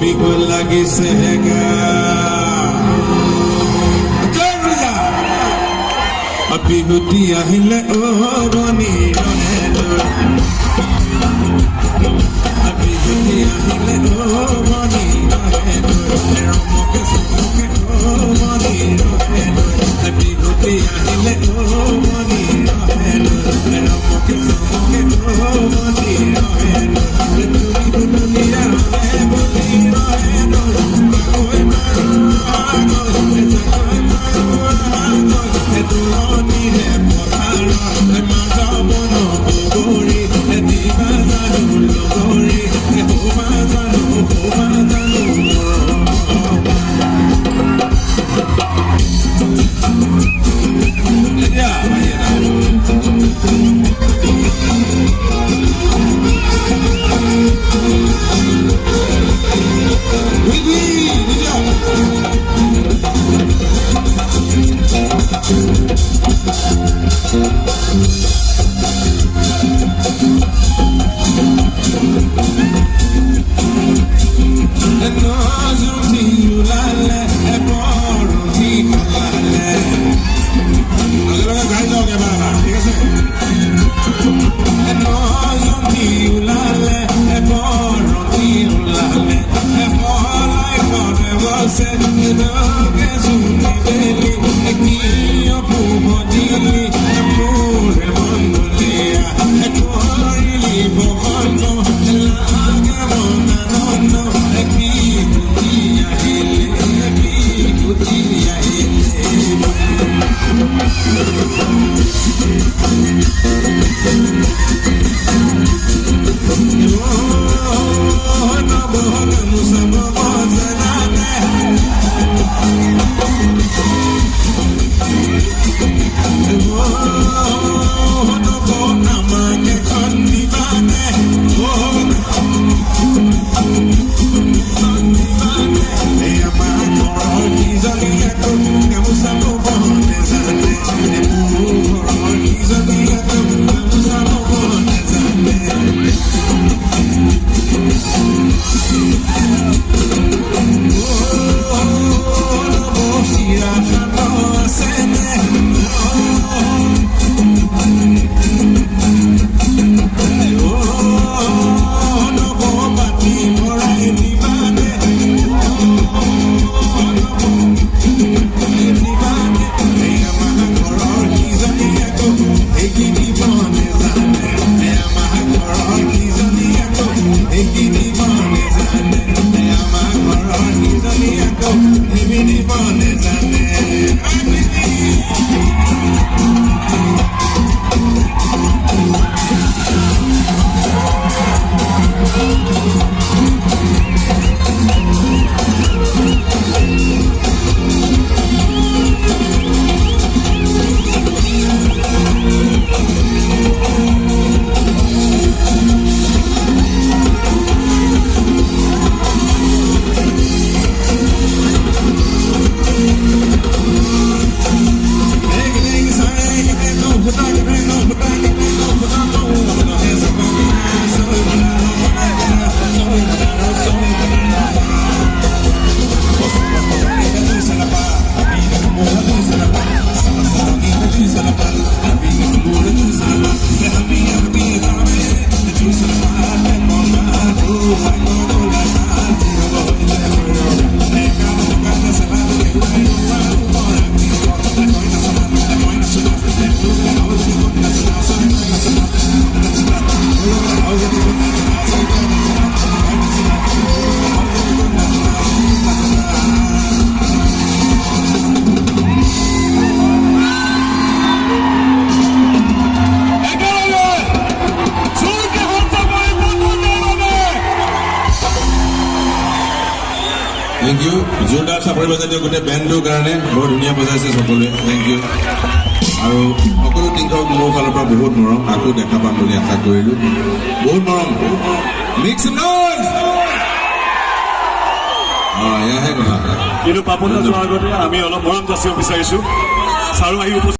বিহু লাগিছে বিহুতি আহিলে বনি বিহুতি আহিলে বনি ৰমকে চমকে বনি বিহুতি আহিলে বনি ৰমকে চমকে বনি Thank you. Jordan Sapari Bazadio Good Bando Grane, Lord Unia possesses of thank you. I will think of more Falapa Boat Morom, I could have come to the Akakoilu. Boat Morom, make some noise! You know, Papa, I'm all of Moram, just your